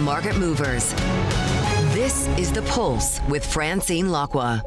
market movers. This is The Pulse with Francine Lacqua.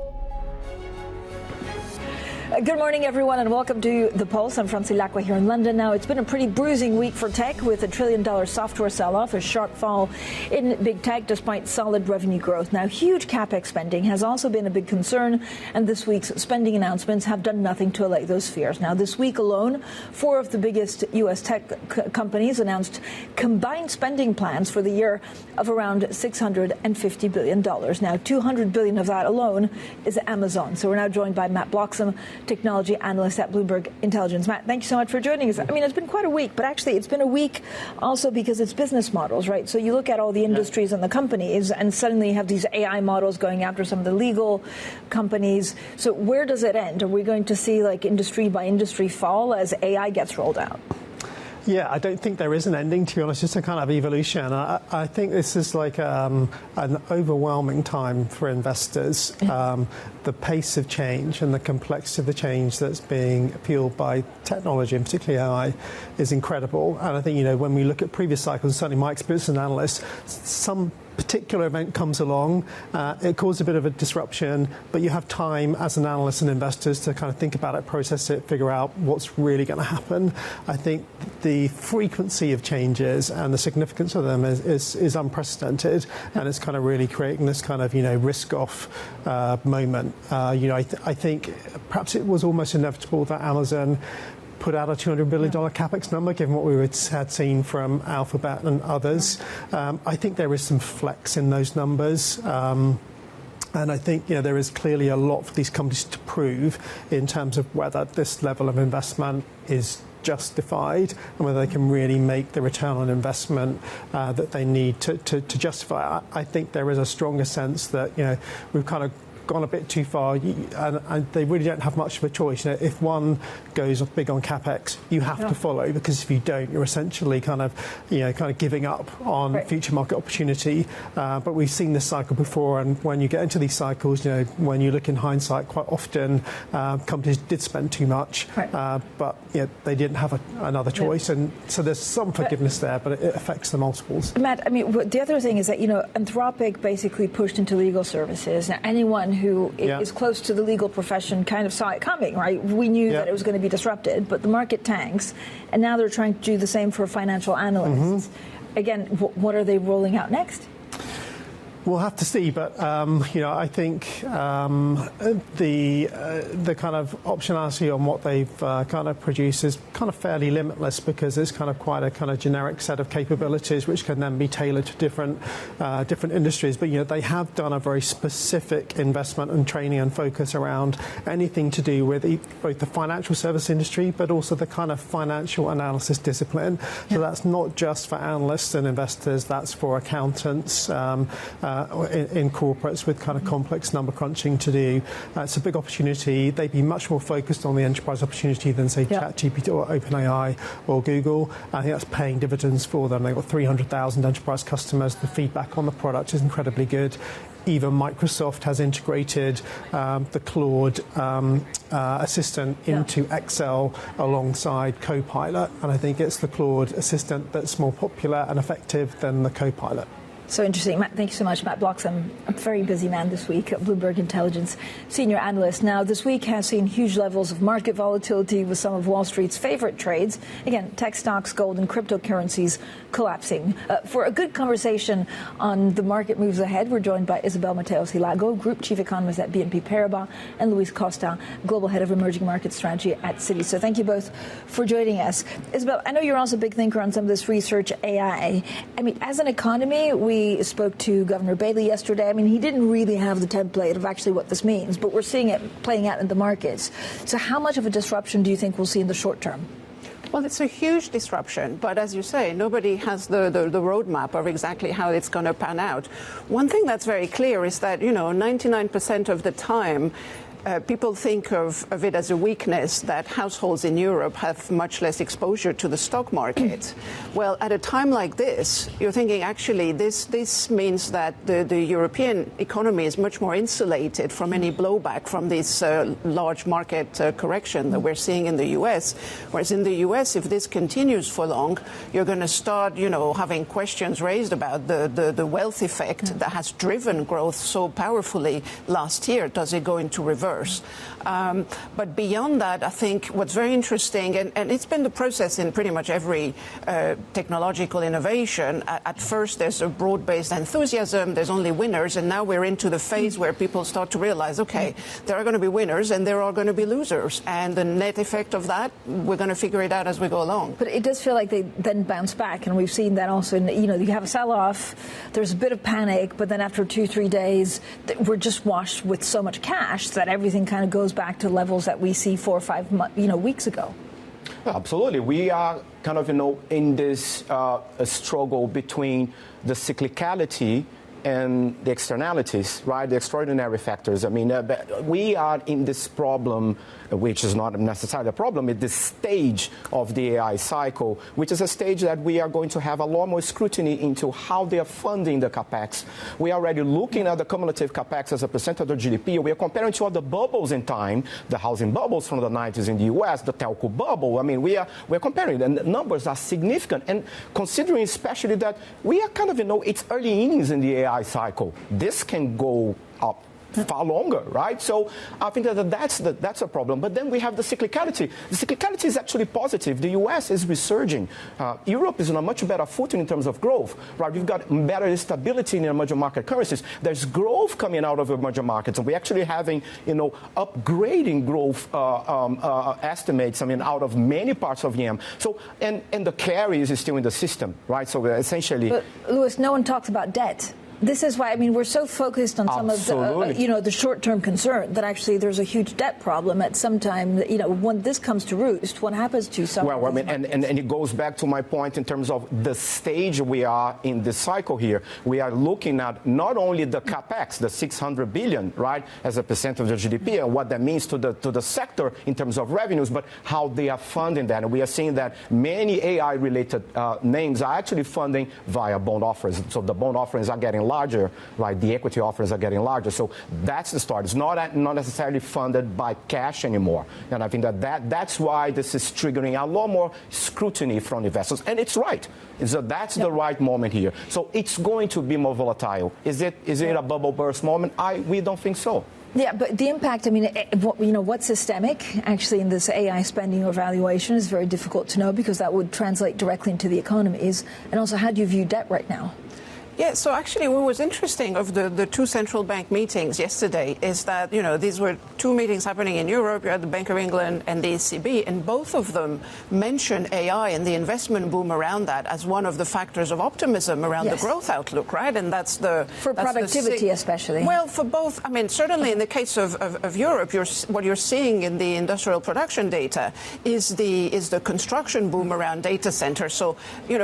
Good morning, everyone, and welcome to The Pulse. I'm Francine Lacqua here in London. Now, it's been a pretty bruising week for tech with a $1 trillion software sell-off, a sharp fall in big tech despite solid revenue growth. Now, huge Capex spending has also been a big concern, and this week's spending announcements have done nothing to allay those fears. Now, this week alone, 4 of the biggest U.S. tech companies announced combined spending plans for the year of around $650 billion. Now, $200 billion of that alone is Amazon. So we're now joined by Matt Bloxham, technology analyst at Bloomberg Intelligence. Matt, thank you so much for joining us. I mean, it's been quite a week, but actually it's been a week also because it's business models, right? So you look at all the industries and the companies, and suddenly you have these AI models going after some of the legal companies. So where does it end? Are we going to see like industry by industry fall as AI gets rolled out? Yeah, I don't think there is an ending, to be honest. It's a kind of evolution. I think this is like an overwhelming time for investors. The pace of change and the complexity of the change that's being fueled by technology, and particularly AI, is incredible. And I think, you know, when we look at previous cycles, certainly my experience as an analyst, some particular event comes along, it causes a bit of a disruption, but you have time as an analyst and investors to kind of think about it, process it, figure out what's really going to happen. I think the frequency of changes and the significance of them is unprecedented, and it's kind of really creating this kind of, you know, risk-off moment. I think perhaps it was almost inevitable that Amazon put out a $200 billion Capex number, given what we had seen from Alphabet and others. I think there is some flex in those numbers. And I think, you know, there is clearly a lot for these companies to prove in terms of whether this level of investment is justified and whether they can really make the return on investment that they need to justify. I think there is a stronger sense that, you know, we've kind of gone a bit too far, and they really don't have much of a choice. You know, if one goes big on Capex, you have to follow, because if you don't, you're essentially kind of giving up on future market opportunity. But we've seen this cycle before, and when you get into these cycles, you know, when you look in hindsight, quite often companies did spend too much, but you know, they didn't have another choice, and so there's some forgiveness there, but it affects the multiples. Matt, I mean, the other thing is that, you know, Anthropic basically pushed into legal services. Now, anyone who is close to the legal profession kind of saw it coming, right? We knew that it was going to be disrupted, but the market tanks, and now they're trying to do the same for financial analysts. Again, what are they rolling out next? We'll have to see, but you know, I think the kind of optionality on what they've kind of produced is kind of fairly limitless, because it's kind of quite a kind of generic set of capabilities which can then be tailored to different industries. But you know, they have done a very specific investment and training and focus around anything to do with both the financial service industry, but also the kind of financial analysis discipline. So that's not just for analysts and investors; that's for accountants. In corporates with kind of complex number crunching to do. It's a big opportunity. They'd be much more focused on the enterprise opportunity than, say, ChatGPT or OpenAI or Google. I think that's paying dividends for them. They've got 300,000 enterprise customers. The feedback on the product is incredibly good. Even Microsoft has integrated the Claude assistant into Excel alongside Copilot, and I think it's the Claude assistant that's more popular and effective than the Copilot. So interesting. Matt, thank you so much. Matt Bloxham, a very busy man this week, Bloomberg Intelligence senior analyst. Now, this week has seen huge levels of market volatility with some of Wall Street's favorite trades. Again, tech stocks, gold, and cryptocurrencies collapsing. For a good conversation on the market moves ahead, we're joined by Isabelle Mateos, Lago, Group Chief Economist at BNP Paribas, and Luis Costa, Global Head of Emerging Market Strategy at Citi. So thank you both for joining us. Isabelle, I know you're also a big thinker on some of this research AI. I mean, as an economy, we spoke to Governor Bailey yesterday. I mean, he didn't really have the template of actually what this means, but we're seeing it playing out in the markets. So how much of a disruption do you think we'll see in the short term? Well, it's a huge disruption, but as you say, nobody has the roadmap of exactly how it's going to pan out. One thing that's very clear is that, you know, 99% of the time, people think of it as a weakness that households in Europe have much less exposure to the stock market. Well, at a time like this, you're thinking actually this means that the European economy is much more insulated from any blowback from this large market correction that we're seeing in the U.S. Whereas in the U.S., if this continues for long, you're going to start, having questions raised about the wealth effect that has driven growth so powerfully last year. Does it go into reverse? But beyond that, I think what's very interesting, and it's been the process in pretty much every technological innovation. At first, there's a broad-based enthusiasm. There's only winners. And now we're into the phase where people start to realize, OK, there are going to be winners and there are going to be losers. And the net effect of that, we're going to figure it out as we go along. But it does feel like they then bounce back. And we've seen that also in, you have a sell-off. There's a bit of panic. But then after 2-3 days, we're just washed with so much cash that everything kind of goes back to levels that we see 4 or 5 weeks ago. Absolutely. We are kind of, in this struggle between the cyclicality and the externalities, right? The extraordinary factors. I mean, we are in this problem, which is not necessarily a problem, at this stage of the AI cycle, which is a stage that we are going to have a lot more scrutiny into how they are funding the Capex. We are already looking at the cumulative Capex as a percent of the GDP. We are comparing to other bubbles in time, the housing bubbles from the 90s in the U.S., the telco bubble. I mean, we're comparing, and the numbers are significant. And considering especially that we are kind of, it's early innings in the AI cycle. This can go up far longer, right? So I think that's a problem. But then we have the cyclicality. The cyclicality is actually positive. The U.S. is resurging. Europe is on a much better footing in terms of growth, right? You've got better stability in emerging market currencies. There's growth coming out of emerging markets, and we're actually having, upgrading growth estimates, out of many parts of EM. So, and the carry is still in the system, right? So essentially... But, Louis, no one talks about debt. This is why, we're so focused on some of the, the short-term concern that actually there's a huge debt problem at some time. When this comes to roost, what happens to some? Well, and it goes back to my point in terms of the stage we are in this cycle here. We are looking at not only the Capex, the 600 billion, right, as a percent of the GDP, and what that means to the sector in terms of revenues, but how they are funding that. And we are seeing that many AI-related names are actually funding via bond offerings. So the bond offerings are getting larger, right? The equity offerings are getting larger. So that's the start. It's not necessarily funded by cash anymore. And I think that's why this is triggering a lot more scrutiny from investors. And it's right. That's the right moment here. So it's going to be more volatile. Is it a bubble burst moment? We don't think so. Yeah, but the impact, what's systemic actually in this AI spending or valuation is very difficult to know because that would translate directly into the economies. And also, how do you view debt right now? Yeah, so actually what was interesting of the two central bank meetings yesterday is that, these were two meetings happening in Europe. You had the Bank of England and the ECB, and both of them mentioned AI and the investment boom around that as one of the factors of optimism around the growth outlook, right? And that's for productivity especially. Well, for both. Certainly in the case of Europe, what you're seeing in the industrial production data is the construction boom around data centers. So,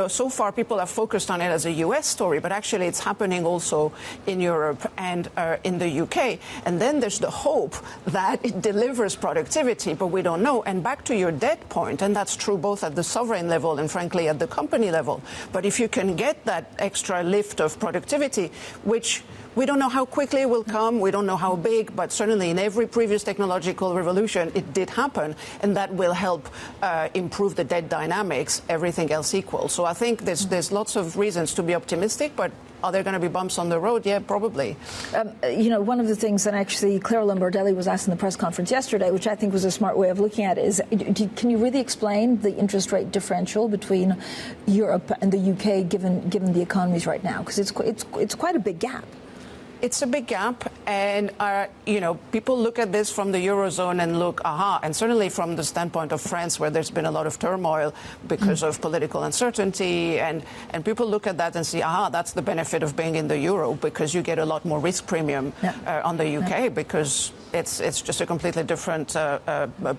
so far people have focused on it as a U.S. story, but actually it's happening also in Europe and in the UK. And then there's the hope that it delivers productivity, but we don't know. And back to your debt point, and that's true both at the sovereign level and frankly at the company level. But if you can get that extra lift of productivity, which we don't know how quickly it will come, we don't know how big, but certainly in every previous technological revolution, it did happen, and that will help improve the debt dynamics, everything else equal. So I think there's lots of reasons to be optimistic, but are there going to be bumps on the road? Yeah, probably. One of the things that actually Clara Lombardelli was asked in the press conference yesterday, which I think was a smart way of looking at it, is can you really explain the interest rate differential between Europe and the UK given the economies right now? Because it's quite a big gap. It's a big gap, and people look at this from the Eurozone and look, and certainly from the standpoint of France, where there's been a lot of turmoil because of political uncertainty, and people look at that and see, that's the benefit of being in the Euro, because you get a lot more risk premium on the UK, because it's just a completely different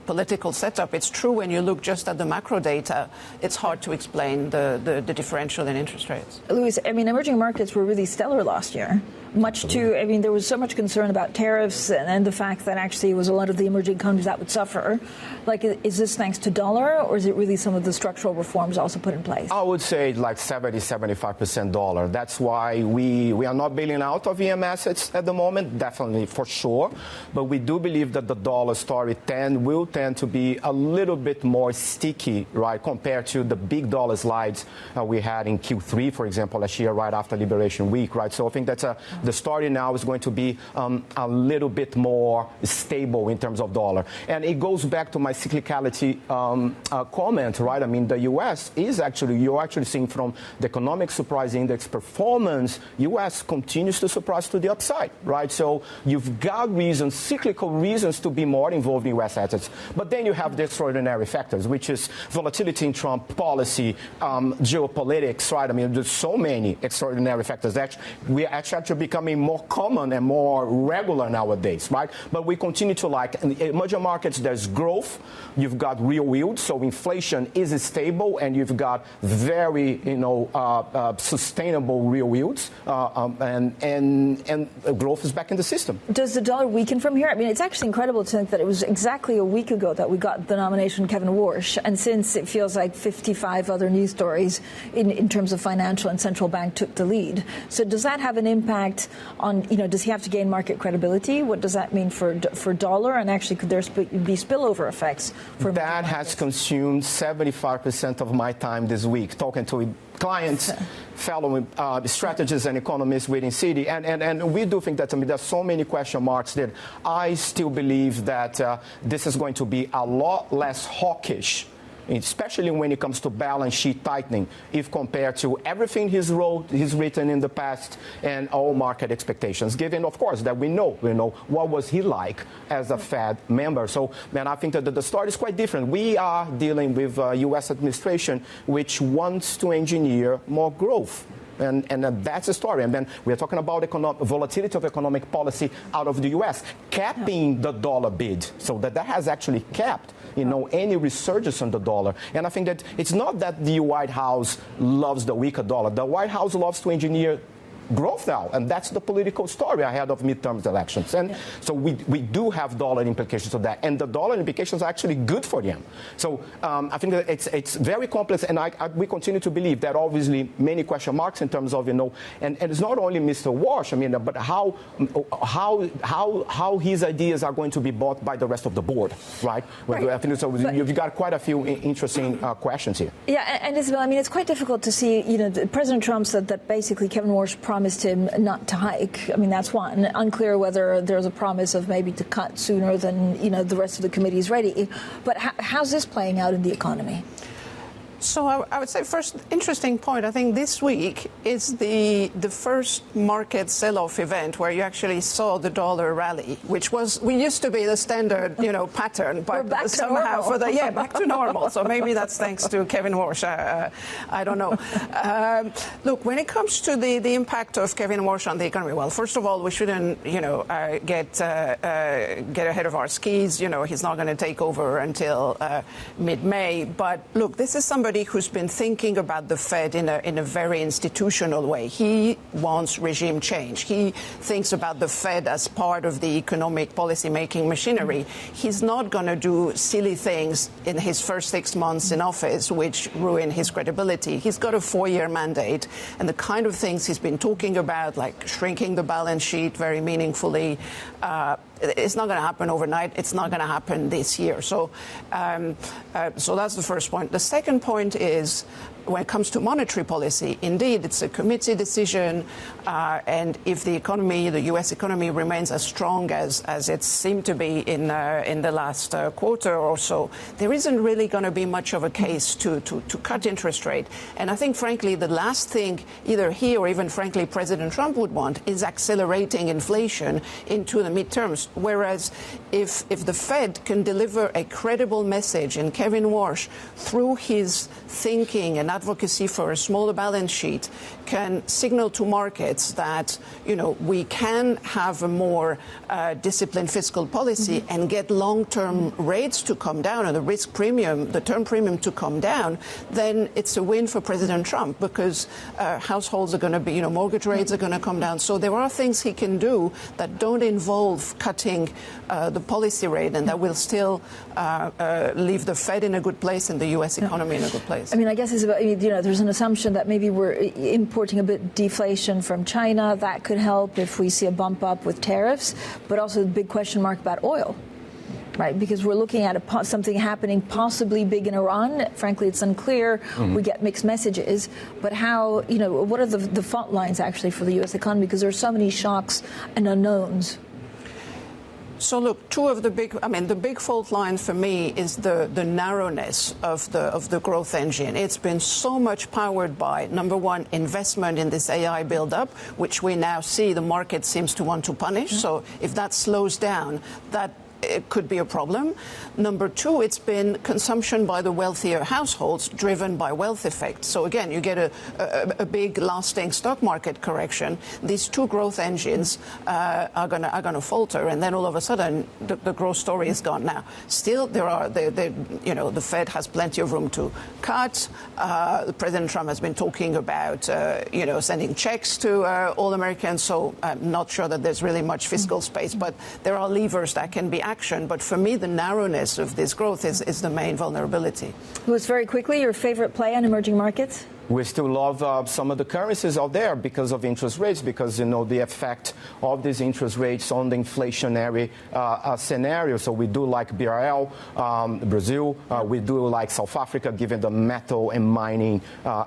political setup. It's true when you look just at the macro data, it's hard to explain the differential in interest rates. Louis, emerging markets were really stellar last year. much to, I mean, there was so much concern about tariffs and the fact that actually it was a lot of the emerging economies that would suffer. Like, is this thanks to dollar, or is it really some of the structural reforms also put in place? I would say like 70-75% dollar. That's why we are not bailing out of EM assets at the moment, definitely for sure. But we do believe that the dollar story will tend to be a little bit more sticky, right, compared to the big dollar slides we had in Q3, for example, last year, right after Liberation Week, right? So I think that the story now is going to be a little bit more stable in terms of dollar. And it goes back to my cyclicality comment, right? I mean, the U.S. is actually, you're actually seeing from the economic surprise index performance, U.S. continues to surprise to the upside, right? So you've got reasons, cyclical reasons to be more involved in U.S. assets. But then you have the extraordinary factors, which is volatility in Trump policy, geopolitics, right? I mean, there's so many extraordinary factors that we are actually becoming more common and more regular nowadays, right? But we continue to like, in the emerging markets, there's growth. You've got real yield, so inflation is stable, and you've got very, sustainable real yields, and growth is back in the system. Does the dollar weaken from here? I mean, it's actually incredible to think that it was exactly a week ago that we got the nomination of Kevin Warsh, and since it feels like 55 other news stories in terms of financial and central bank took the lead. So does that have an impact on, does he have to gain market credibility? What does that mean for dollar? And actually, could there be spillover effects? That has consumed 75% of my time this week, talking to clients, fellow strategists and economists within Citi. And we do think that, there's so many question marks that I still believe that this is going to be a lot less hawkish, especially when it comes to balance sheet tightening, if compared to everything he's written in the past and all market expectations, given, of course, that we know what was he like as a Fed member. So, man, I think that the story is quite different. We are dealing with a U.S. administration which wants to engineer more growth. And that's the story. And then we're talking about volatility of economic policy out of the U.S., capping the dollar bid, so that has actually capped any resurgence on the dollar. And I think that it's not that the White House loves the weaker dollar. The White House loves to engineer growth now, and that's the political story ahead of midterm elections. And so we do have dollar implications of that, and the dollar implications are actually good for them. So I think that it's very complex, and we continue to believe that obviously many question marks in terms of and it's not only Mr. Warsh, but how his ideas are going to be bought by the rest of the board, right? I think so. You've got quite a few interesting questions here. Yeah, and Isabelle, it's quite difficult to see. President Trump said that basically Kevin Warsh promised him not to hike. That's one. Unclear whether there's a promise of maybe to cut sooner than, the rest of the committee is ready. But how's this playing out in the economy? So I would say first interesting point. I think this week is the first market sell-off event where you actually saw the dollar rally, which used to be the standard pattern, but somehow back to normal. So maybe that's thanks to Kevin Warsh. I don't know. Look, when it comes to the impact of Kevin Warsh on the economy, well, first of all, we shouldn't get ahead of our skis. He's not going to take over until mid-May. But look, this is somebody who's been thinking about the Fed in a very institutional way. He wants regime change. He thinks about the Fed as part of the economic policy-making machinery. He's not going to do silly things in his first 6 months in office which ruin his credibility. He's got a 4-year mandate, and the kind of things he's been talking about, like shrinking the balance sheet very meaningfully, it's not going to happen overnight. It's not going to happen this year. So that's the first point. The second point is, when it comes to monetary policy, indeed, it's a committee decision, and if the economy, the U.S. economy, remains as strong as it seemed to be in the last quarter or so, there isn't really going to be much of a case to cut interest rate. And I think, frankly, the last thing either he or even, frankly, President Trump would want is accelerating inflation into the midterms. Whereas if the Fed can deliver a credible message in Kevin Warsh through his thinking and and advocacy for a smaller balance sheet can signal to markets that, we can have a more disciplined fiscal policy and get long-term rates to come down and the risk premium, the term premium to come down, then it's a win for President Trump because households are going to be, mortgage rates are going to come down. So there are things he can do that don't involve cutting the policy rate and that will still leave the Fed in a good place and the U.S. economy in a good place. I mean, I guess it's about, there's an assumption that maybe we're importing a bit deflation from China. That could help if we see a bump up with tariffs, but also the big question mark about oil. Right, because we're looking at something happening possibly big in Iran. Frankly, it's unclear. We get mixed messages. But how, what are the fault lines actually for the U.S. economy? Because there are so many shocks and unknowns. So look, the big fault line for me is the narrowness of the growth engine. It's been so much powered by, number one, investment in this AI build-up, which we now see the market seems to want to punish. So if that slows down, it could be a problem. Number two, it's been consumption by the wealthier households driven by wealth effect. So again, you get a big lasting stock market correction. These two growth engines are going to falter, and then all of a sudden the growth story is gone. Now, still the Fed has plenty of room to cut. President Trump has been talking about sending checks to all Americans. So I'm not sure that there's really much fiscal space, but there are levers that can be action. But for me, the narrowness of this growth is the main vulnerability. Louis, very quickly, your favorite play on emerging markets? We still love some of the currencies out there because of interest rates, because, the effect of these interest rates on the inflationary scenario. So we do like BRL, Brazil. We do like South Africa, given the metal and mining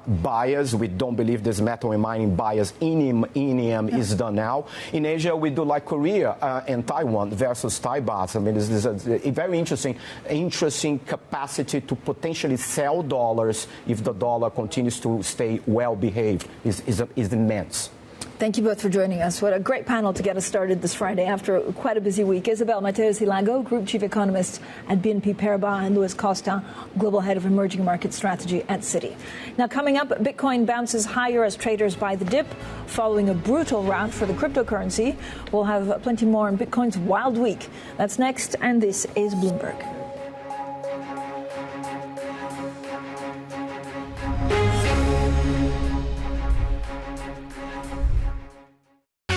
bias. We don't believe this metal and mining bias in EM is done now. In Asia, we do like Korea and Taiwan versus Thai bahts. I mean, this is a very interesting capacity to potentially sell dollars if the dollar continues to stay well behaved is immense. Thank you both for joining us. What a great panel to get us started this Friday after quite a busy week. Isabelle, Mateos, Lago, Group Chief Economist at BNP Paribas, and Louis Costa, Global Head of Emerging Market Strategy at Citi. Now, coming up, Bitcoin bounces higher as traders buy the dip following a brutal rout for the cryptocurrency. We'll have plenty more on Bitcoin's wild week. That's next, and this is Bloomberg.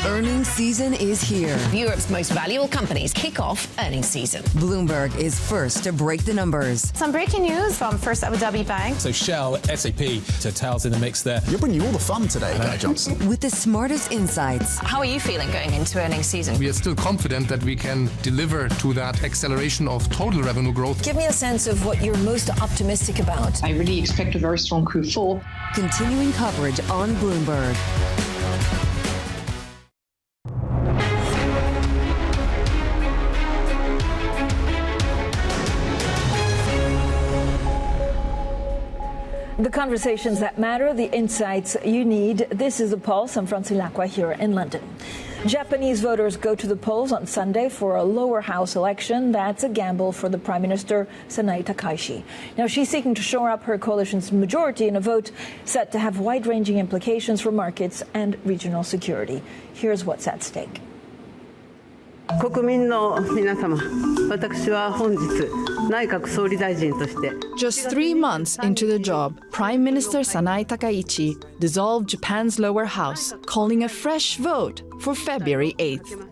Earnings season is here. Europe's most valuable companies kick off earnings season. Bloomberg is first to break the numbers. Some breaking news from First Abu Dhabi Bank. So Shell, SAP, Total's in the mix there. You're bringing all the fun today, Guy Johnson. With the smartest insights. How are you feeling going into earnings season? We are still confident that we can deliver to that acceleration of total revenue growth. Give me a sense of what you're most optimistic about. I really expect a very strong Q4. Continuing coverage on Bloomberg. The conversations that matter, the insights you need. This is The Pulse. I'm Francine Lacqua here in London. Japanese voters go to the polls on Sunday for a lower house election. That's a gamble for the Prime Minister, Sanae Takaishi. Now, she's seeking to shore up her coalition's majority in a vote set to have wide-ranging implications for markets and regional security. Here's what's at stake. Just 3 months into the job, Prime Minister Sanae Takaichi dissolved Japan's lower house, calling a fresh vote for February 8th.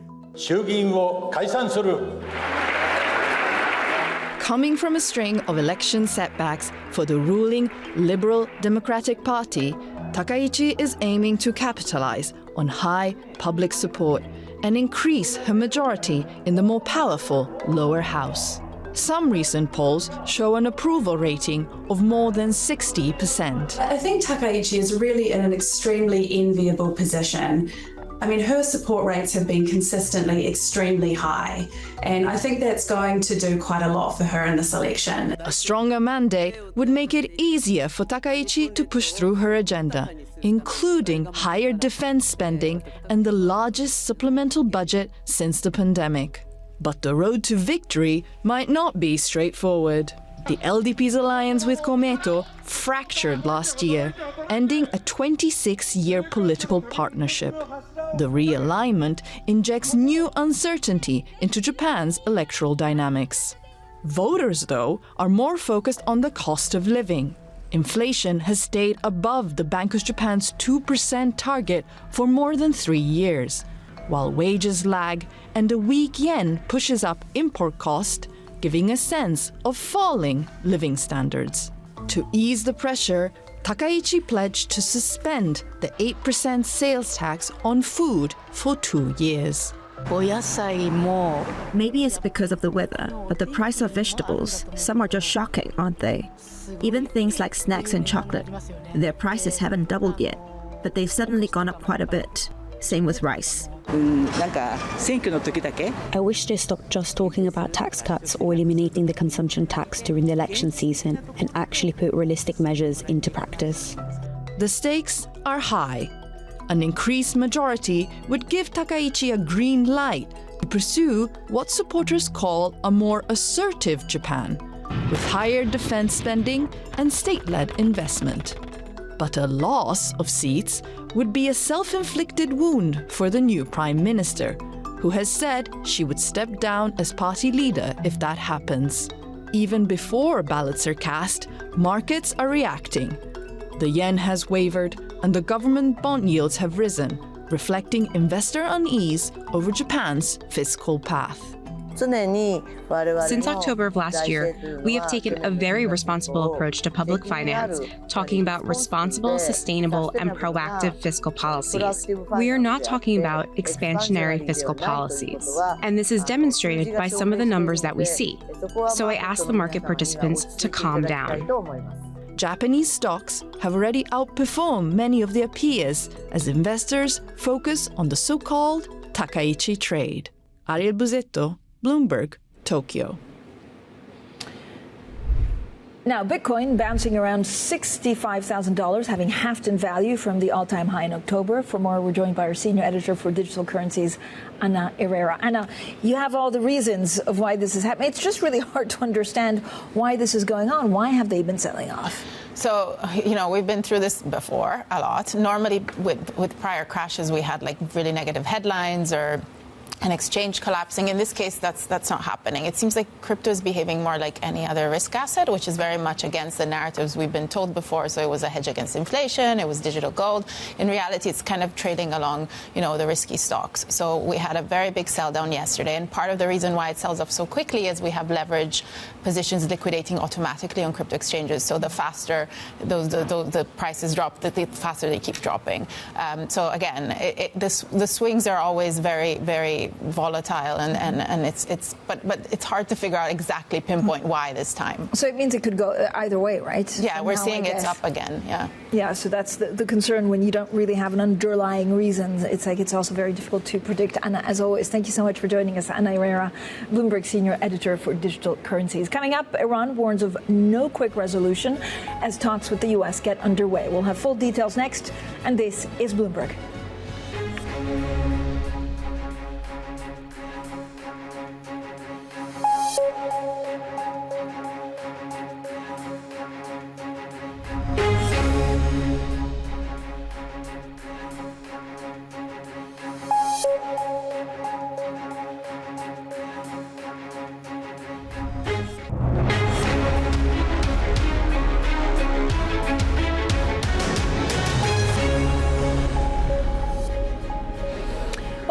Coming from a string of election setbacks for the ruling Liberal Democratic Party, Takaichi is aiming to capitalize on high public support and increase her majority in the more powerful lower house. Some recent polls show an approval rating of more than 60%. I think Takaichi is really in an extremely enviable position. I mean, her support rates have been consistently extremely high, and I think that's going to do quite a lot for her in this election. A stronger mandate would make it easier for Takaichi to push through her agenda, including higher defense spending and the largest supplemental budget since the pandemic. But the road to victory might not be straightforward. The LDP's alliance with Komeito fractured last year, ending a 26-year political partnership. The realignment injects new uncertainty into Japan's electoral dynamics. Voters, though, are more focused on the cost of living. Inflation has stayed above the Bank of Japan's 2% target for more than 3 years, while wages lag and a weak yen pushes up import cost, giving a sense of falling living standards. To ease the pressure, Takaichi pledged to suspend the 8% sales tax on food for 2 years. Maybe it's because of the weather, but the price of vegetables, some are just shocking, aren't they? Even things like snacks and chocolate, their prices haven't doubled yet, but they've suddenly gone up quite a bit. Same with rice. I wish they stopped just talking about tax cuts or eliminating the consumption tax during the election season and actually put realistic measures into practice. The stakes are high. An increased majority would give Takaichi a green light to pursue what supporters call a more assertive Japan, with higher defense spending and state-led investment. But a loss of seats would be a self-inflicted wound for the new prime minister, who has said she would step down as party leader if that happens. Even before ballots are cast, markets are reacting. The yen has wavered and the government bond yields have risen, reflecting investor unease over Japan's fiscal path. Since October of last year, we have taken a very responsible approach to public finance, talking about responsible, sustainable, and proactive fiscal policies. We are not talking about expansionary fiscal policies, and this is demonstrated by some of the numbers that we see. So I asked the market participants to calm down. Japanese stocks have already outperformed many of their peers as investors focus on the so-called Takaichi trade. Ariel Buzetto, Bloomberg, Tokyo. Now, Bitcoin bouncing around $65,000, having halved in value from the all-time high in October. For more, we're joined by our senior editor for digital currencies, Ana Herrera. Ana, you have all the reasons of why this is happening. It's just really hard to understand why this is going on. Why have they been selling off? So, we've been through this before a lot. Normally, with prior crashes, we had like really negative headlines or an exchange collapsing. In this case, that's not happening. It seems like crypto is behaving more like any other risk asset, which is very much against the narratives we've been told before. So it was a hedge against inflation, it was digital gold. In reality, it's kind of trading along, the risky stocks. So we had a very big sell down yesterday, and part of the reason why it sells off so quickly is we have leverage positions liquidating automatically on crypto exchanges. So the faster the prices drop, the faster they keep dropping. So again, the swings are always very, very volatile, and but it's hard to figure out exactly pinpoint why this time. So it means it could go either way, right? Yeah, we're seeing it's up again. Yeah, so that's the concern when you don't really have an underlying reason. It's like it's also very difficult to predict. Ana, as always, thank you so much for joining us. Ana Herrera, Bloomberg senior editor for digital currencies. Coming up, Iran warns of no quick resolution as talks with the U.S. get underway. We'll have full details next, and this is Bloomberg.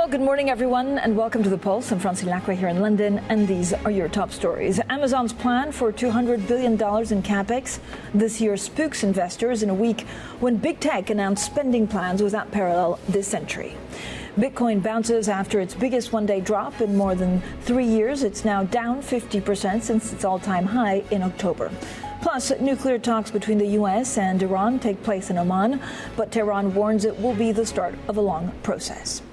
Good morning, everyone, and welcome to The Pulse. I'm Francine Lacqua here in London, and these are your top stories. Amazon's plan for $200 billion in Capex this year spooks investors in a week when big tech announced spending plans without parallel this century. Bitcoin bounces after its biggest one-day drop in more than 3 years. It's now down 50% since its all-time high in October. Plus, nuclear talks between the U.S. and Iran take place in Oman, but Tehran warns it will be the start of a long process.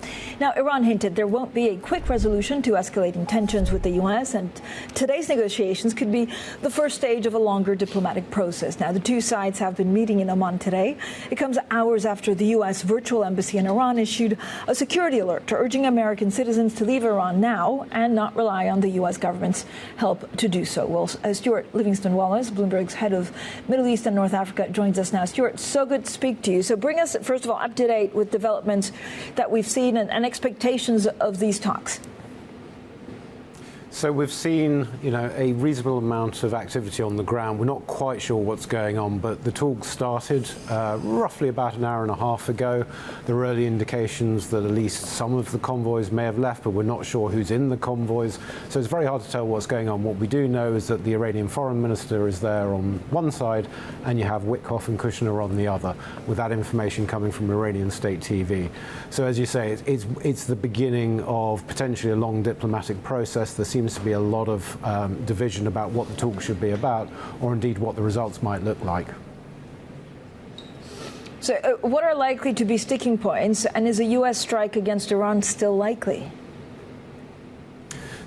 Now, Iran hinted there won't be a quick resolution to escalating tensions with the U.S., and today's negotiations could be the first stage of a longer diplomatic process. Now, the two sides have been meeting in Oman today. It comes hours after the U.S. virtual embassy in Iran issued a security alert urging American citizens to leave Iran now and not rely on the U.S. government's help to do so. Well, Stuart Livingston-Wallace, Bloomberg's head of Middle East and North Africa, joins us now. Stuart, so good to speak to you. So bring us, first of all, up to date with developments that we've seen and expectations of these talks. So we've seen, a reasonable amount of activity on the ground. We're not quite sure what's going on, but the talks started roughly about an hour and a half ago. There are early indications that at least some of the convoys may have left, but we're not sure who's in the convoys. So it's very hard to tell what's going on. What we do know is that the Iranian foreign minister is there on one side, and you have Witkoff and Kushner on the other, with that information coming from Iranian state TV. So as you say, it's the beginning of potentially a long diplomatic process. There seems to be a lot of division about what the talk should be about, or indeed what the results might look like. So what are likely to be sticking points, and is a U.S. strike against Iran still likely?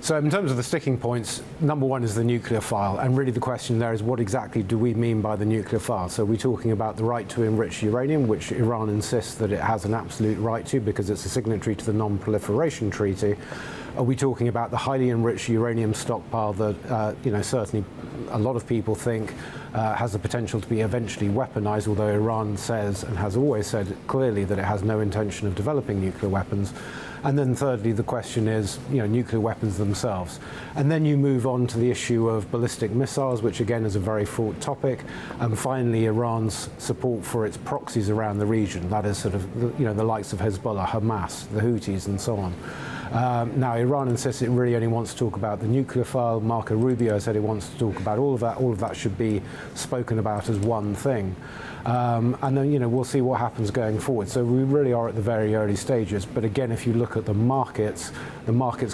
So in terms of the sticking points, number one is the nuclear file. And really the question there is, what exactly do we mean by the nuclear file? So we're talking about the right to enrich uranium, which Iran insists that it has an absolute right to because it's a signatory to the Non-Proliferation Treaty. Are we talking about the highly enriched uranium stockpile that, certainly a lot of people think has the potential to be eventually weaponized, although Iran says and has always said clearly that it has no intention of developing nuclear weapons? And then thirdly, the question is, nuclear weapons themselves. And then you move on to the issue of ballistic missiles, which again is a very fraught topic. And finally, Iran's support for its proxies around the region, that is sort of, the likes of Hezbollah, Hamas, the Houthis, and so on. Now, Iran insists it really only wants to talk about the nuclear file. Marco Rubio said he wants to talk about all of that. All of that should be spoken about as one thing. And then, we'll see what happens going forward. So we really are at the very early stages. But again, if you look at the markets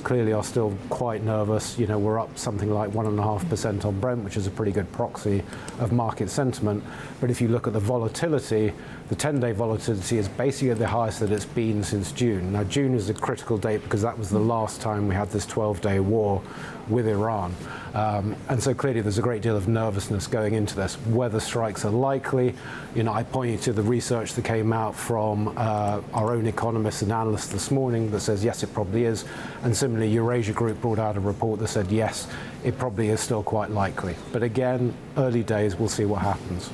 clearly are still quite nervous. We're up something like 1.5% on Brent, which is a pretty good proxy of market sentiment. But if you look at the volatility, the 10-day volatility is basically the highest that it's been since June. Now, June is a critical date because that was the last time we had this 12-day war with Iran. And so clearly there's a great deal of nervousness going into this. Whether strikes are likely, I point you to the research that came out from our own economists and analysts this morning that says, yes, it probably is. And similarly, Eurasia Group brought out a report that said, yes, it probably is still quite likely. But again, early days, we'll see what happens.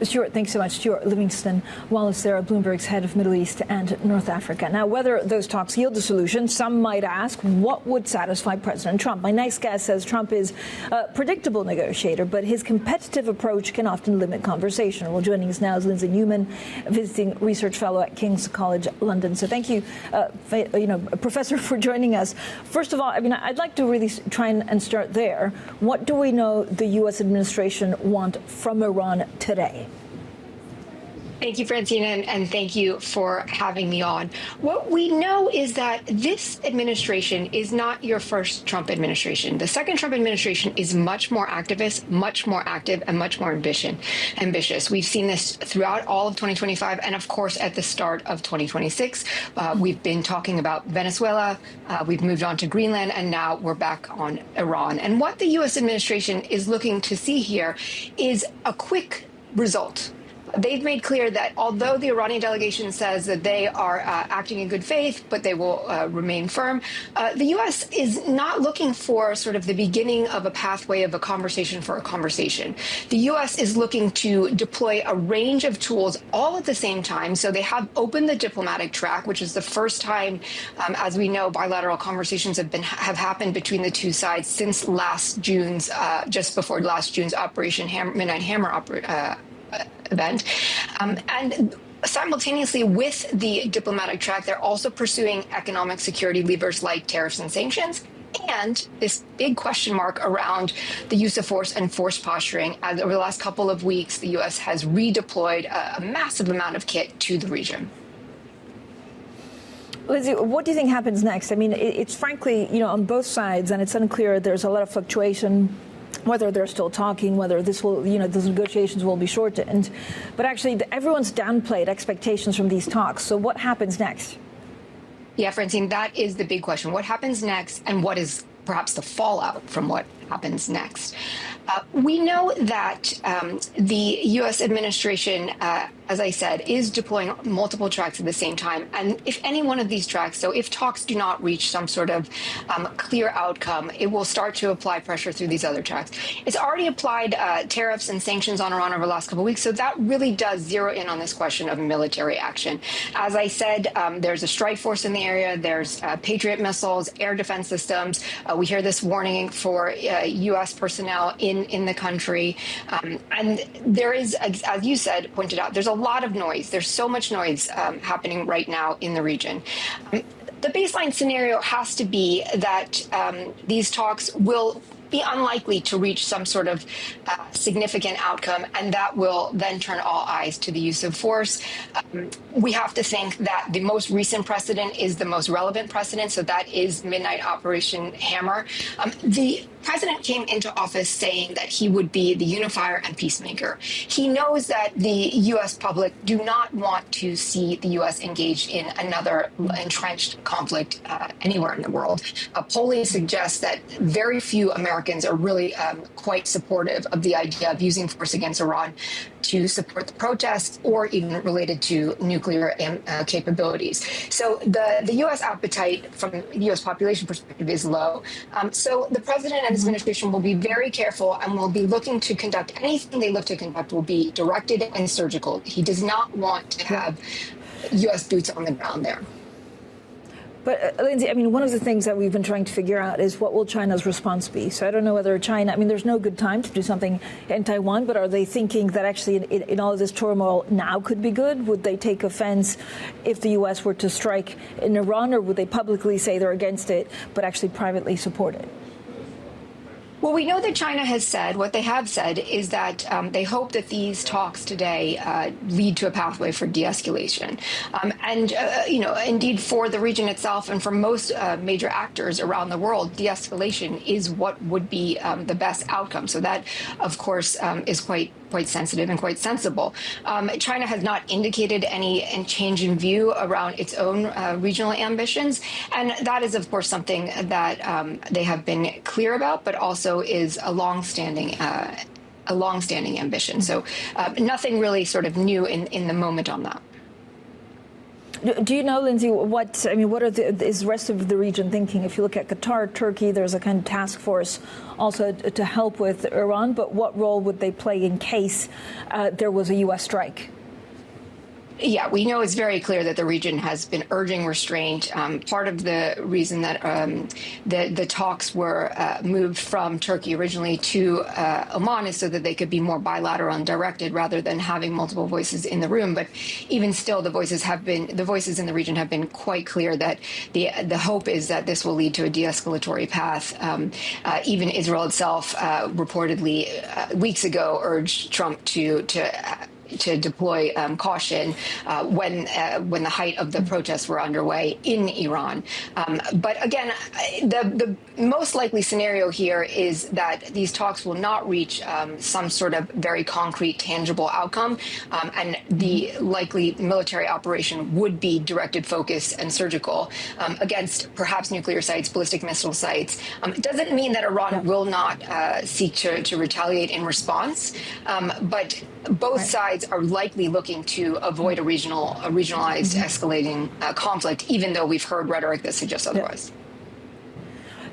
Stuart, thanks so much. Stuart Livingston-Wallace there, Bloomberg's head of Middle East and North Africa. Now, whether those talks yield a solution, some might ask, what would satisfy President Trump? My next guest says Trump is a predictable negotiator, but his competitive approach can often limit conversation. Well, joining us now is Lindsay Newman, visiting research fellow at King's College London. So thank you, Professor, for joining us. First of all, I'd like to really try and start there. What do we know the U.S. administration want from Iran today? Thank you, Francine, and thank you for having me on. What we know is that this administration is not your first Trump administration. The second Trump administration is much more activist, much more active, and much more ambitious. We've seen this throughout all of 2025 and, of course, at the start of 2026. We've been talking about Venezuela, we've moved on to Greenland, and now we're back on Iran. And what the U.S. administration is looking to see here is a quick result. They've made clear that although the Iranian delegation says that they are acting in good faith, but they will remain firm, the U.S. is not looking for sort of the beginning of a pathway of a conversation for a conversation. The U.S. is looking to deploy a range of tools all at the same time. So they have opened the diplomatic track, which is the first time, as we know, bilateral conversations have happened between the two sides since last June's, just before last June's Operation Midnight Hammer event. And simultaneously with the diplomatic track, they're also pursuing economic security levers like tariffs and sanctions, and this big question mark around the use of force and force posturing. As over the last couple of weeks, the U.S. has redeployed a massive amount of kit to the region. Lindsay, what do you think happens next? It's frankly, on both sides, and it's unclear. There's a lot of fluctuation whether they're still talking, whether this will, those negotiations will be shortened. But actually, everyone's downplayed expectations from these talks. So what happens next? Yeah, Francine, that is the big question. What happens next, and what is perhaps the fallout from what happens next? We know that the U.S. administration, as I said, is deploying multiple tracks at the same time. And if any one of these tracks, so if talks do not reach some sort of clear outcome, it will start to apply pressure through these other tracks. It's already applied tariffs and sanctions on Iran over the last couple of weeks, so that really does zero in on this question of military action. As I said, there's a strike force in the area, there's Patriot missiles, air defense systems. We hear this warning for U.S. personnel in the country. And there is, as you said, pointed out, there's a lot of noise. There's so much noise happening right now in the region. The baseline scenario has to be that these talks will be unlikely to reach some sort of significant outcome, and that will then turn all eyes to the use of force. We have to think that the most recent precedent is the most relevant precedent, so that is Midnight Operation Hammer. The president came into office saying that he would be the unifier and peacemaker. He knows that the U.S. public do not want to see the U.S. engaged in another entrenched conflict anywhere in the world. Polling suggests that very few Americans are really quite supportive of the idea of using force against Iran to support the protests or even related to nuclear capabilities. So the U.S. appetite from the U.S. population perspective is low. So the president and his administration will be very careful and will be looking to conduct anything they look to conduct will be directed and surgical. He does not want to have U.S. boots on the ground there. But, Lindsay, I mean, one of the things that we've been trying to figure out is what will China's response be? So I don't know whether China, I mean, there's no good time to do something in Taiwan, but are they thinking that actually in all of this turmoil now could be good? Would they take offense if the U.S. were to strike in Iran, or would they publicly say they're against it, but actually privately support it? Well, we know that China has said, what they have said is that they hope that these talks today lead to a pathway for de-escalation. Indeed, for the region itself and for most major actors around the world, de-escalation is what would be the best outcome. So that, of course, is quite sensitive and quite sensible. China has not indicated any change in view around its own regional ambitions. And that is, of course, something that they have been clear about, but also is a long-standing ambition. So nothing really sort of new in the moment on that. Do you know, Lindsay, what is the rest of the region thinking? If you look at Qatar, Turkey, there's a kind of task force also to help with Iran, but what role would they play in case there was a U.S. strike? Yeah, we know it's very clear that the region has been urging restraint. Part of the reason that the talks were moved from Turkey originally to Oman is so that they could be more bilateral and directed rather than having multiple voices in the room. But even still, the voices in the region have been quite clear that the hope is that this will lead to a de-escalatory path. Even Israel itself reportedly weeks ago urged Trump to deploy caution when the height of the protests were underway in Iran. But again, the most likely scenario here is that these talks will not reach some sort of very concrete, tangible outcome, and the likely military operation would be directed, focused, and surgical against perhaps nuclear sites, ballistic missile sites. It doesn't mean that Iran will not seek to retaliate in response, but both sides are likely looking to avoid a regionalized escalating conflict, even though we've heard rhetoric that suggests otherwise.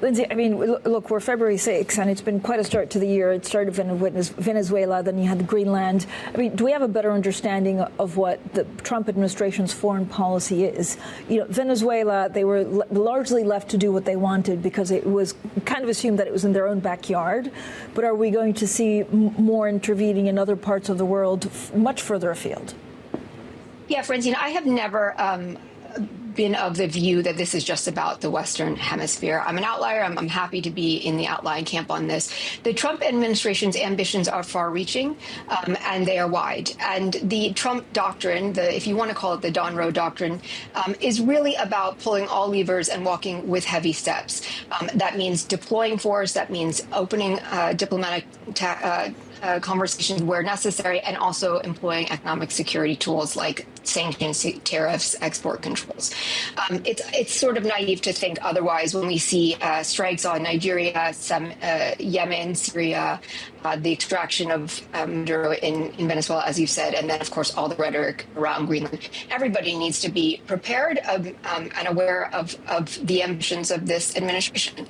Lindsay, I mean, look, we're February 6th, and it's been quite a start to the year. It started with Venezuela, then you had Greenland. I mean, do we have a better understanding of what the Trump administration's foreign policy is? You know, Venezuela, they were largely left to do what they wanted because it was kind of assumed that it was in their own backyard. But are we going to see more intervening in other parts of the world much further afield? Yeah, Francine, I have never been of the view that this is just about the Western Hemisphere. I'm an outlier. I'm happy to be in the outlying camp on this. The Trump administration's ambitions are far-reaching, and they are wide. And the Trump doctrine, if you want to call it the Don Roe doctrine, is really about pulling all levers and walking with heavy steps. That means deploying force. That means opening diplomatic conversations where necessary, and also employing economic security tools like sanctions, tariffs, export controls. It's sort of naive to think otherwise when we see strikes on Nigeria, Yemen, Syria, the extraction of Maduro in Venezuela, as you said, and then, of course, all the rhetoric around Greenland. Everybody needs to be prepared and aware of the ambitions of this administration.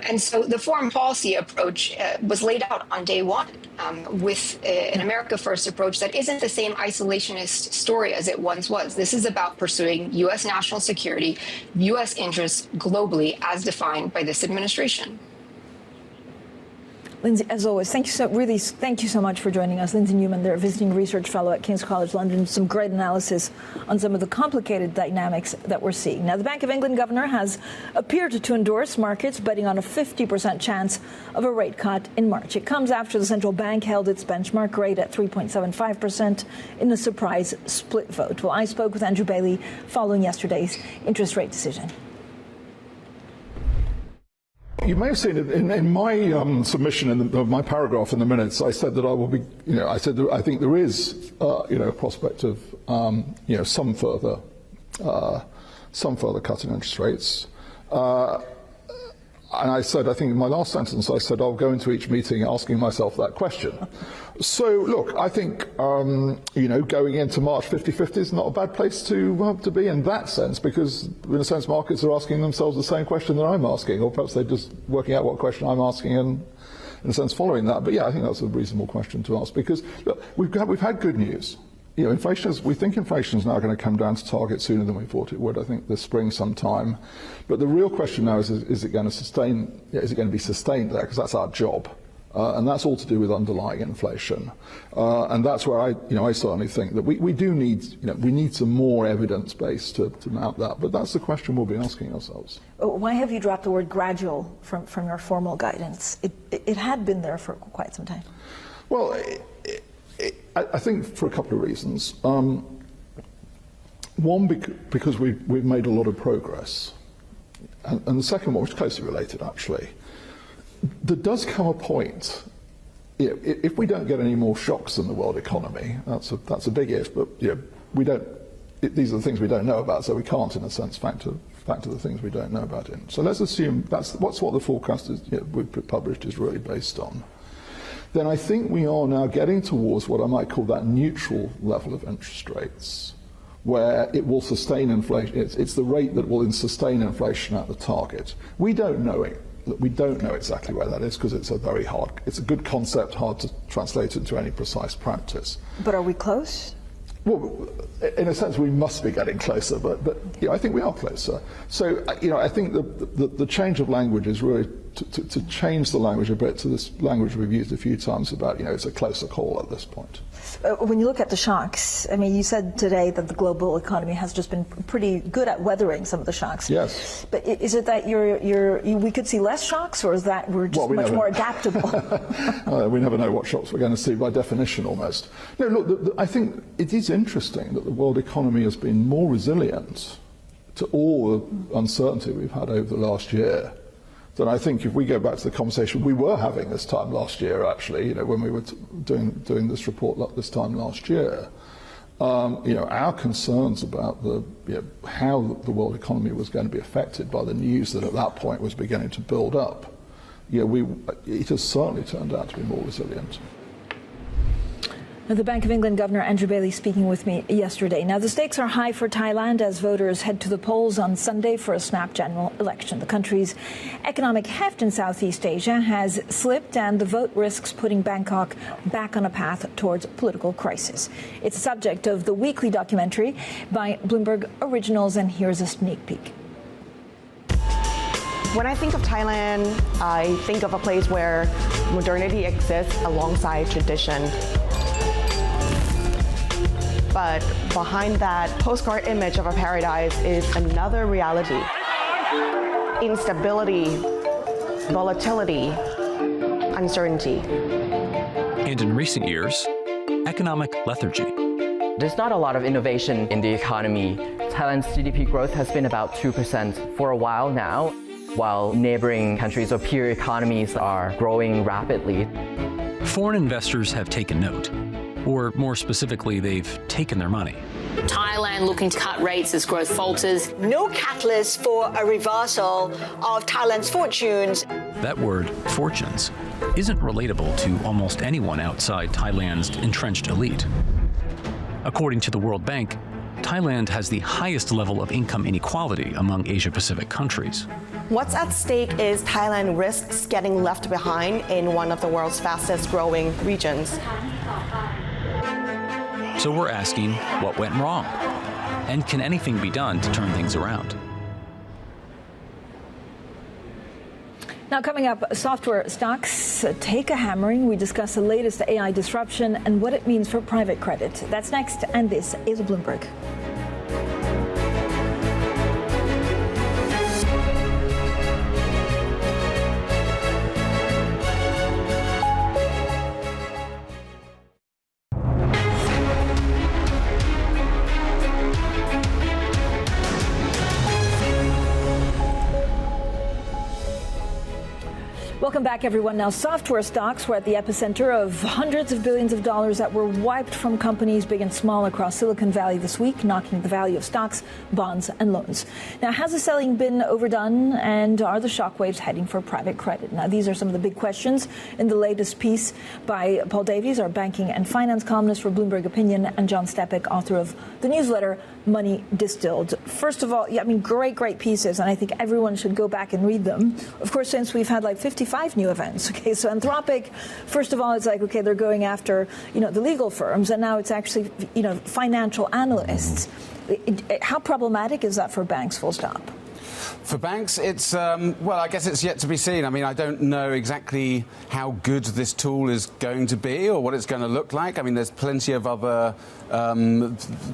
And so the foreign policy approach was laid out on day one with an America First approach that isn't the same isolationist story as it once was. This is about pursuing U.S. national security, U.S. interests globally as defined by this administration. Lindsay, as always, thank you so much for joining us. Lindsay Newman, they're a visiting research fellow at King's College London. Some great analysis on some of the complicated dynamics that we're seeing. Now, the Bank of England governor has appeared to endorse markets betting on a 50% chance of a rate cut in March. It comes after the central bank held its benchmark rate at 3.75% in a surprise split vote. Well, I spoke with Andrew Bailey following yesterday's interest rate decision. You may have seen it in my submission of my paragraph in the minutes. I said that I will be, I said that I think there is, a prospect of, some further cut in interest rates. And I said, I think in my last sentence, I said I'll go into each meeting asking myself that question. So, look, I think, going into March 50-50 is not a bad place to be in that sense, because in a sense markets are asking themselves the same question that I'm asking, or perhaps they're just working out what question I'm asking and, in a sense, following that. But yeah, I think that's a reasonable question to ask, because look, we've had good news. We think inflation is now going to come down to target sooner than we thought it would. I think this spring sometime. But the real question now is it going to sustain? Is it going to be sustained there? Because that's our job, and that's all to do with underlying inflation. And that's where I certainly think that we do need we need some more evidence base to mount that. But that's the question we'll be asking ourselves. Why have you dropped the word gradual from your formal guidance? It had been there for quite some time. Well. I think for a couple of reasons. One, because we've made a lot of progress. And the second one, which is closely related actually, there does come a point, if we don't get any more shocks in the world economy, that's a big if, but we don't, these are the things we don't know about, so we can't in a sense factor the things we don't know about in. So let's assume that's what the forecast is, we've published is really based on. Then I think we are now getting towards what I might call that neutral level of interest rates, where it will sustain inflation. It's the rate that will sustain inflation at the target. We don't know it. We don't know exactly where that is because it's it's a good concept, hard to translate into any precise practice. But are we close? Well, in a sense, we must be getting closer, but I think we are closer. So, I think the change of language is really to change the language a bit to this language we've used a few times about, it's a closer call at this point. When you look at the shocks, I mean, you said today that the global economy has just been pretty good at weathering some of the shocks. Yes. But is it that we could see less shocks, or is that we're just much more adaptable? We never know what shocks we're going to see by definition, almost. No, look, I think it is interesting that the world economy has been more resilient to all the uncertainty we've had over the last year than I think if we go back to the conversation we were having this time last year, actually, when we were doing this report this time last year. Our concerns about how the world economy was going to be affected by the news that at that point was beginning to build up, it has certainly turned out to be more resilient. The Bank of England Governor Andrew Bailey speaking with me yesterday. Now, the stakes are high for Thailand as voters head to the polls on Sunday for a snap general election. The country's economic heft in Southeast Asia has slipped, and the vote risks putting Bangkok back on a path towards political crisis. It's the subject of the weekly documentary by Bloomberg Originals, and here's a sneak peek. When I think of Thailand, I think of a place where modernity exists alongside tradition. But behind that postcard image of a paradise is another reality. Instability, volatility, uncertainty. And in recent years, economic lethargy. There's not a lot of innovation in the economy. Thailand's GDP growth has been about 2% for a while now, while neighboring countries or peer economies are growing rapidly. Foreign investors have taken note, or more specifically, they've taken their money. Thailand looking to cut rates as growth falters. No catalyst for a reversal of Thailand's fortunes. That word, fortunes, isn't relatable to almost anyone outside Thailand's entrenched elite. According to the World Bank, Thailand has the highest level of income inequality among Asia-Pacific countries. What's at stake is Thailand risks getting left behind in one of the world's fastest growing regions. So we're asking, what went wrong? And can anything be done to turn things around? Now, coming up, software stocks take a hammering. We discuss the latest AI disruption and what it means for private credit. That's next, and this is Bloomberg. Welcome back, everyone. Now, software stocks were at the epicenter of hundreds of billions of dollars that were wiped from companies big and small across Silicon Valley this week, knocking the value of stocks, bonds, and loans. Now, has the selling been overdone, and are the shockwaves heading for private credit? Now, these are some of the big questions in the latest piece by Paul Davies, our banking and finance columnist for Bloomberg Opinion, and John Stepek, author of the newsletter Money Distilled. First of all, great pieces, and I think everyone should go back and read them. Of course, since we've had like 55 new events. Okay, so Anthropic, first of all, it's like, okay, they're going after, the legal firms, and now it's actually, financial analysts. How problematic is that for banks, full stop? For banks, it's, well, I guess it's yet to be seen. I mean, I don't know exactly how good this tool is going to be or what it's going to look like. I mean, there's plenty of other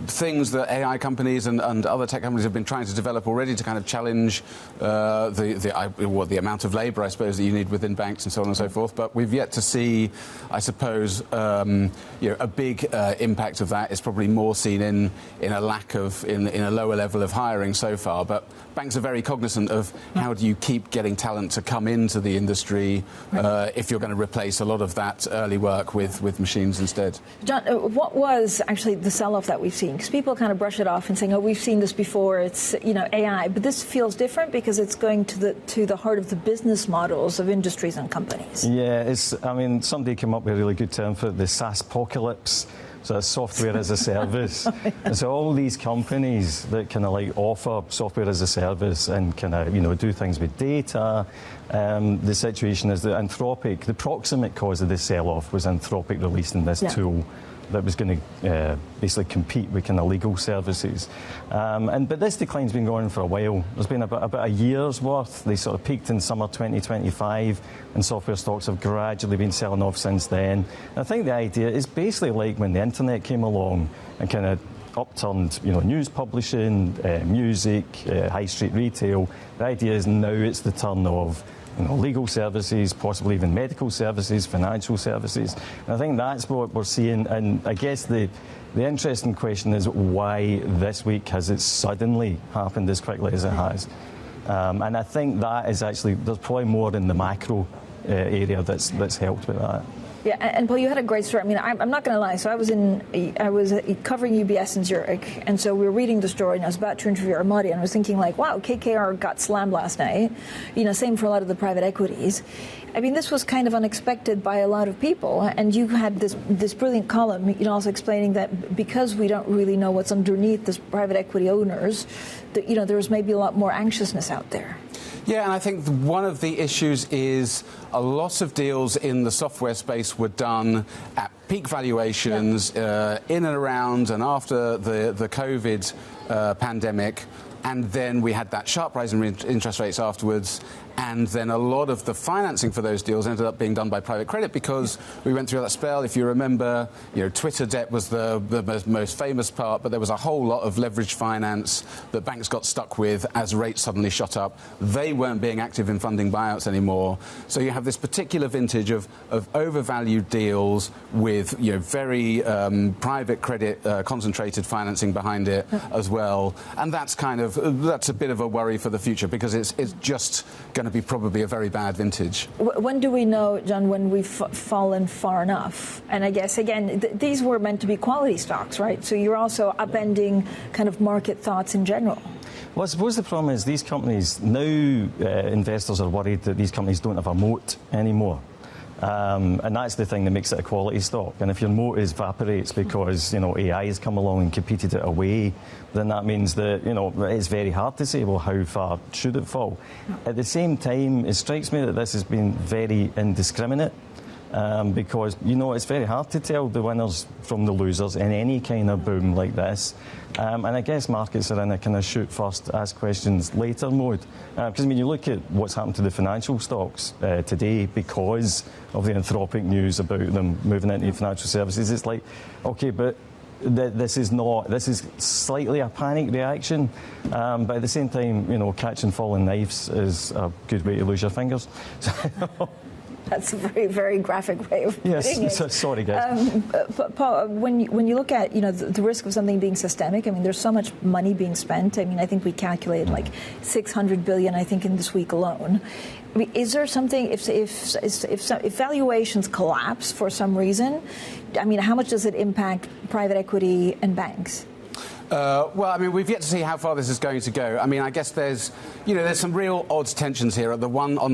things that AI companies and other tech companies have been trying to develop already to kind of challenge the amount of labour, I suppose, that you need within banks and so on and so forth. But we've yet to see, I suppose, a big impact of that is probably more seen in a lack of, in a lower level of hiring so far. But banks are very cognizant of how do you keep getting talent to come into the industry if you're going to replace a lot of that early work with machines instead. John, what was actually the sell-off that we've seen? Because people kind of brush it off and saying, oh, we've seen this before, it's, AI. But this feels different because it's going to the heart of the business models of industries and companies. Yeah, somebody came up with a really good term for it, the SaaS-pocalypse. So that's software as a service. And so all these companies that kind of offer software as a service and kind of, do things with data, the situation is that Anthropic, the proximate cause of this sell-off was Anthropic releasing this tool that was going to basically compete with kind of legal services. But this decline's been going for a while. There's been about a year's worth. They sort of peaked in summer 2025, and software stocks have gradually been selling off since then. And I think the idea is basically like when the internet came along and kind of upturned, news publishing, music, high street retail. The idea is now it's the turn of legal services, possibly even medical services, financial services. And I think that's what we're seeing. And I guess the interesting question is why this week has it suddenly happened as quickly as it has. And I think that is actually, there's probably more in the macro area that's helped with that. Yeah, and Paul, you had a great story. I mean, I'm not going to lie. So I was covering UBS in Zurich, and so we were reading the story, and I was about to interview Armadi, and I was thinking like, wow, KKR got slammed last night. Same for a lot of the private equities. I mean, this was kind of unexpected by a lot of people, and you had this brilliant column, also explaining that because we don't really know what's underneath this private equity owners, that there was maybe a lot more anxiousness out there. Yeah, and I think one of the issues is a lot of deals in the software space were done at peak valuations in and around and after the COVID pandemic. and then we had that sharp rise in interest rates afterwards, and then a lot of the financing for those deals ended up being done by private credit because we went through that spell. If you remember, Twitter debt was the most famous part, but there was a whole lot of leveraged finance that banks got stuck with as rates suddenly shot up. They weren't being active in funding buyouts anymore. So you have this particular vintage of overvalued deals with very private credit concentrated financing behind it as well. And that's a bit of a worry for the future because it's just going to be probably a very bad vintage. When do we know, John, when we've fallen far enough? And I guess, again, these were meant to be quality stocks, right? So you're also upending kind of market thoughts in general. Well, I suppose the problem is these companies, now investors are worried that these companies don't have a moat anymore. And that's the thing that makes it a quality stock. And if your moat evaporates because, AI has come along and competed it away, then that means that, it's very hard to say, well, how far should it fall? At the same time, it strikes me that this has been very indiscriminate. Because, it's very hard to tell the winners from the losers in any kind of boom like this. And I guess markets are in a kind of shoot first, ask questions later mode. Because, you look at what's happened to the financial stocks today because of the Anthropic news about them moving into financial services. It's like, OK, but this is slightly a panic reaction. But at the same time, catching falling knives is a good way to lose your fingers. That's a very, very graphic way of putting it. Sorry, guys. Paul, when you look at the risk of something being systemic, there's so much money being spent. I think we calculated like $600 billion, I think, in this week alone. Is there something if valuations collapse for some reason? How much does it impact private equity and banks? Well, we've yet to see how far this is going to go. I guess there's some real odds tensions here. On the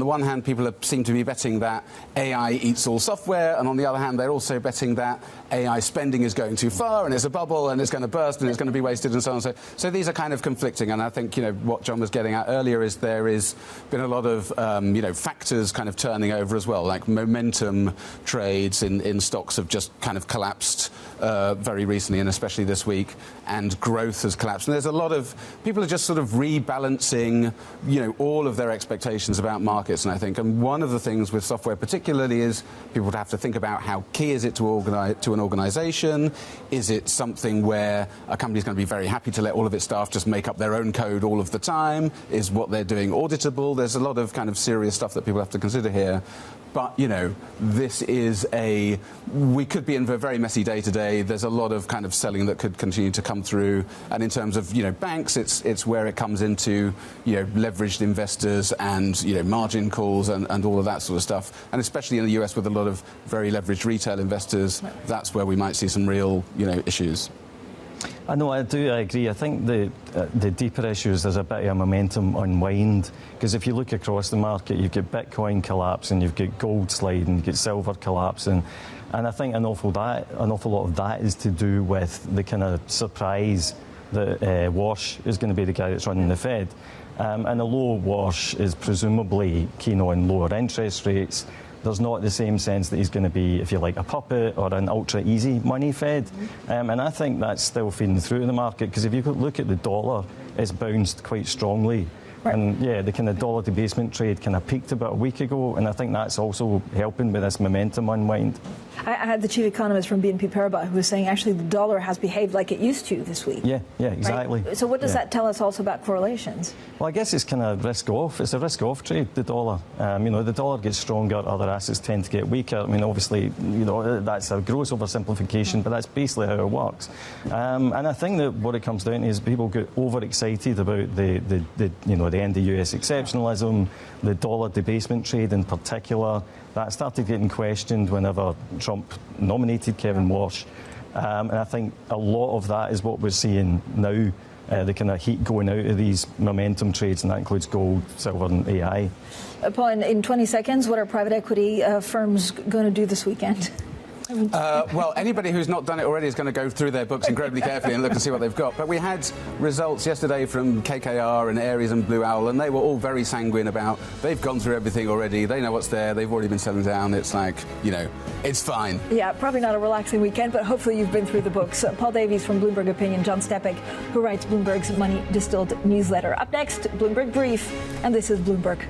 one hand, people seem to be betting that AI eats all software, and on the other hand, they're also betting that AI spending is going too far, and it's a bubble, and it's going to burst, and it's going to be wasted, and so on. So these are kind of conflicting, and I think what John was getting at earlier is there has been a lot of factors kind of turning over as well, like momentum trades in stocks have just kind of collapsed very recently, and especially this week, and growth has collapsed. And there's a lot of people are just sort of rebalancing, all of their expectations about markets. And I think, and one of the things with software particularly is people would have to think about how key is it to an organization? Is it something where a company is going to be very happy to let all of its staff just make up their own code all of the time? Is what they're doing auditable? There's a lot of kind of serious stuff that people have to consider here. But, this is we could be in a very messy day today. There's a lot of kind of selling that could continue to come through. And in terms of, banks, it's where it comes into, leveraged investors and, margin calls and all of that sort of stuff. And especially in the US with a lot of very leveraged retail investors, that's where we might see some real, issues. I know, I agree. I think the deeper issue is there's a bit of a momentum unwind, because if you look across the market, you've got Bitcoin collapsing, you've got gold sliding, you've got silver collapsing, and I think an awful lot of that is to do with the kind of surprise that Wash is going to be the guy that's running the Fed. And although Wash is presumably keen on lower interest rates, there's not the same sense that he's going to be, if you like, a puppet or an ultra-easy money Fed. And I think that's still feeding through the market, because if you look at the dollar, it's bounced quite strongly. Right. And, the kind of dollar debasement trade kind of peaked about a week ago, and I think that's also helping with this momentum unwind. I had the chief economist from BNP Paribas who was saying actually the dollar has behaved like it used to this week. Yeah, exactly. Right? So what does that tell us also about correlations? Well, I guess it's kind of risk-off. It's a risk-off trade, the dollar. The dollar gets stronger, other assets tend to get weaker. Obviously, that's a gross oversimplification, but that's basically how it works. And I think that what it comes down to is people get overexcited about the end of US exceptionalism, the dollar debasement trade in particular. That started getting questioned whenever Trump nominated Kevin Walsh. And I think a lot of that is what we're seeing now, the kind of heat going out of these momentum trades, and that includes gold, silver and AI. Paul, in 20 seconds, what are private equity firms going to do this weekend? Well, anybody who's not done it already is going to go through their books incredibly carefully and look and see what they've got. But we had results yesterday from KKR and Ares and Blue Owl, and they were all very sanguine about they've gone through everything already. They know what's there. They've already been selling down. It's like, it's fine. Yeah, probably not a relaxing weekend, but hopefully you've been through the books. Paul Davies from Bloomberg Opinion, John Stepek, who writes Bloomberg's Money Distilled newsletter. Up next, Bloomberg Brief, and this is Bloomberg.